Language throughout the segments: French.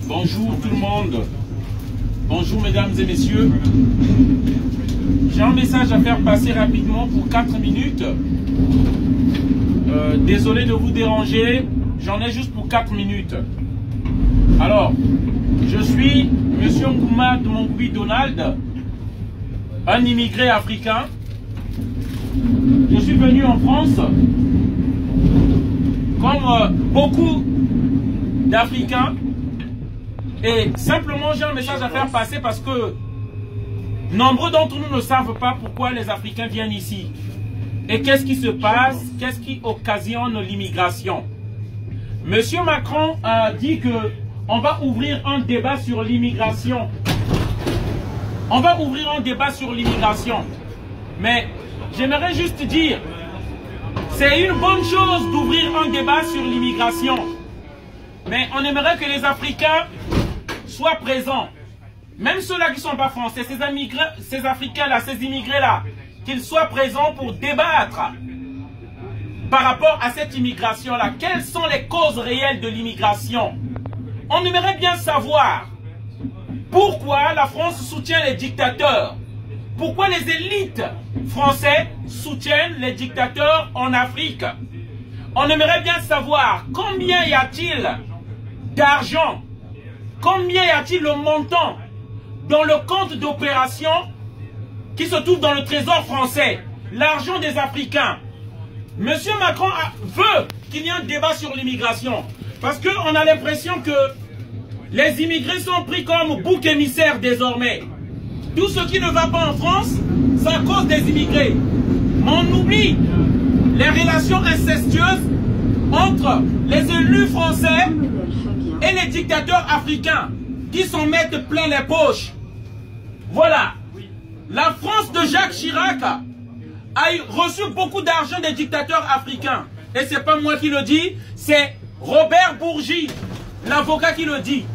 Bonjour tout le monde. Bonjour mesdames et messieurs. J'ai un message à faire passer rapidement pour 4 minutes. Désolé de vous déranger. J'en ai juste pour 4 minutes. Alors, je suis Monsieur Ngouma Mongui Donald, un immigré africain. Je suis venu en France comme beaucoup d'Africains. Et simplement, j'ai un message à faire passer parce que nombreux d'entre nous ne savent pas pourquoi les Africains viennent ici. Et qu'est-ce qui se passe? Qu'est-ce qui occasionne l'immigration? Monsieur Macron a dit que on va ouvrir un débat sur l'immigration. On va ouvrir un débat sur l'immigration. Mais j'aimerais juste dire, c'est une bonne chose d'ouvrir un débat sur l'immigration. Mais on aimerait que les Africains soient présents. Même ceux-là qui ne sont pas français, ces Africains-là, ces immigrés-là, qu'ils soient présents pour débattre par rapport à cette immigration-là. Quelles sont les causes réelles de l'immigration? On aimerait bien savoir pourquoi la France soutient les dictateurs. Pourquoi les élites françaises soutiennent les dictateurs en Afrique? On aimerait bien savoir combien y a-t-il d'argent, combien y a-t-il le montant dans le compte d'opération qui se trouve dans le trésor français, l'argent des Africains. Monsieur Macron veut qu'il y ait un débat sur l'immigration parce qu'on a l'impression que les immigrés sont pris comme bouc émissaire désormais. Tout ce qui ne va pas en France, c'est à cause des immigrés. On oublie les relations incestueuses entre les élus français et les dictateurs africains qui s'en mettent plein les poches. Voilà. La France de Jacques Chirac a reçu beaucoup d'argent des dictateurs africains. Et c'est pas moi qui le dis, c'est Robert Bourgi, l'avocat qui le dit.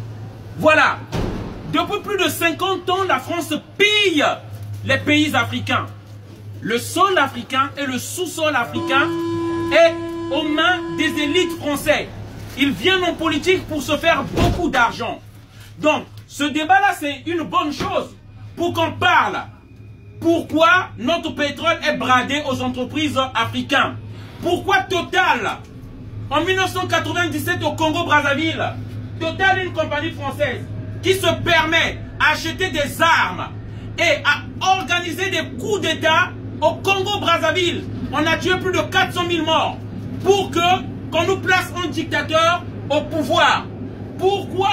Voilà. Depuis plus de 50 ans, la France pille les pays africains. Le sol africain et le sous-sol africain est aux mains des élites françaises. Ils viennent en politique pour se faire beaucoup d'argent. Donc, ce débat-là, c'est une bonne chose pour qu'on parle. Pourquoi notre pétrole est bradé aux entreprises africaines? Pourquoi Total, en 1997 au Congo-Brazzaville, Total est une compagnie française qui se permet d'acheter des armes et à organiser des coups d'État au Congo-Brazzaville. On a tué plus de 400 000 morts pour qu'on nous place un dictateur au pouvoir. Pourquoi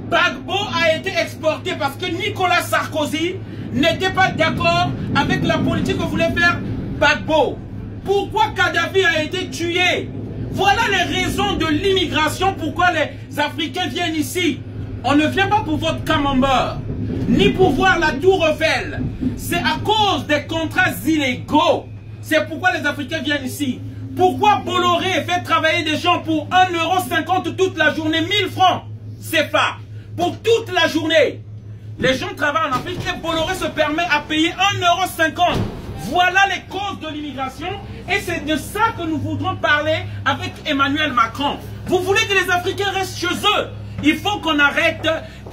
Gbagbo a été exporté? Parce que Nicolas Sarkozy n'était pas d'accord avec la politique que voulait faire Gbagbo. Pourquoi Kadhafi a été tué? Voilà les raisons de l'immigration, pourquoi les Africains viennent ici. On ne vient pas pour votre camembert, ni pour voir la tour Eiffel. C'est à cause des contrats illégaux. C'est pourquoi les Africains viennent ici. Pourquoi Bolloré fait travailler des gens pour 1,50 € toute la journée, 1000 francs CFA pour toute la journée? Les gens travaillent en Afrique et Bolloré se permet à payer 1,50 €. Voilà les causes de l'immigration et c'est de ça que nous voudrons parler avec Emmanuel Macron. Vous voulez que les Africains restent chez eux? Il faut qu'on arrête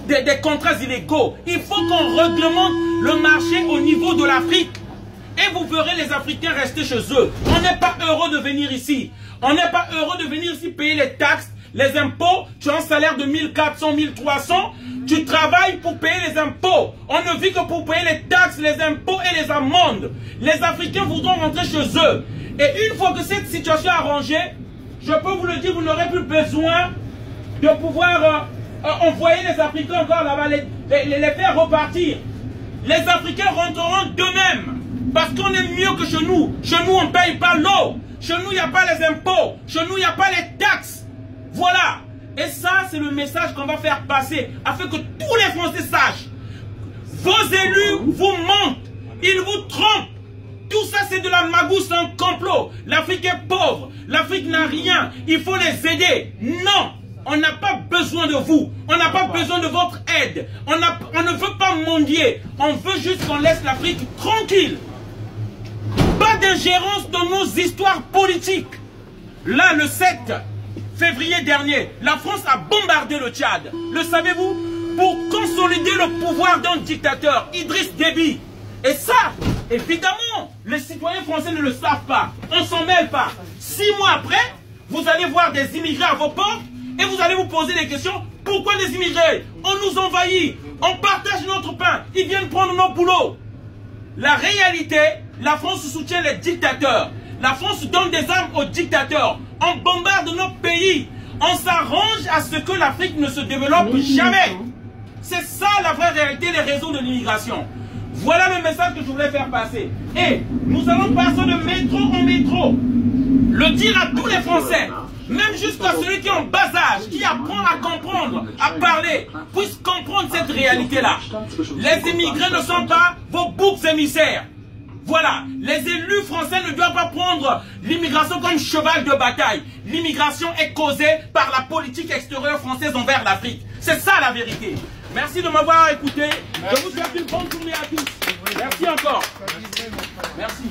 des contrats illégaux. Il faut qu'on réglemente le marché au niveau de l'Afrique. Et vous verrez les Africains rester chez eux. On n'est pas heureux de venir ici. On n'est pas heureux de venir ici payer les taxes, les impôts. Tu as un salaire de 1400, 1300. Tu travailles pour payer les impôts. On ne vit que pour payer les taxes, les impôts et les amendes. Les Africains voudront rentrer chez eux. Et une fois que cette situation est arrangée, je peux vous le dire, vous n'aurez plus besoin de pouvoir envoyer les Africains encore là-bas, les faire repartir. Les Africains rentreront d'eux-mêmes. Parce qu'on est mieux que chez nous. Chez nous, on ne paye pas l'eau. Chez nous, il n'y a pas les impôts. Chez nous, il n'y a pas les taxes. Voilà. Et ça, c'est le message qu'on va faire passer afin que tous les Français sachent. Vos élus vous mentent. Ils vous trompent. Tout ça, c'est de la magouille, c'est un complot. L'Afrique est pauvre. L'Afrique n'a rien. Il faut les aider. Non. On n'a pas besoin de vous. On n'a pas besoin de votre aide. On ne veut pas mendier. On veut juste qu'on laisse l'Afrique tranquille. Pas d'ingérence dans nos histoires politiques. Là, le 7 février dernier, la France a bombardé le Tchad. Le savez-vous? Pour consolider le pouvoir d'un dictateur, Idriss Déby. Et ça, évidemment, les citoyens français ne le savent pas. On ne s'en mêle pas. 6 mois après, vous allez voir des immigrés à vos portes et vous allez vous poser des questions. Pourquoi les immigrés? On nous envahit, on partage notre pain, ils viennent prendre nos boulots. La réalité, la France soutient les dictateurs. La France donne des armes aux dictateurs. On bombarde notre pays. On s'arrange à ce que l'Afrique ne se développe jamais. C'est ça la vraie réalité des raisons de l'immigration. Voilà le message que je voulais faire passer. Et nous allons passer de métro en métro. Le dire à tous les Français, même jusqu'à celui qui est en bas âge, qui apprend à comprendre, à parler, puisse comprendre cette réalité-là. Les immigrés ne sont pas vos boucs émissaires. Voilà, les élus français ne doivent pas prendre l'immigration comme cheval de bataille. L'immigration est causée par la politique extérieure française envers l'Afrique. C'est ça la vérité. Merci de m'avoir écouté. Je vous souhaite une bonne journée à tous. Merci encore. Merci.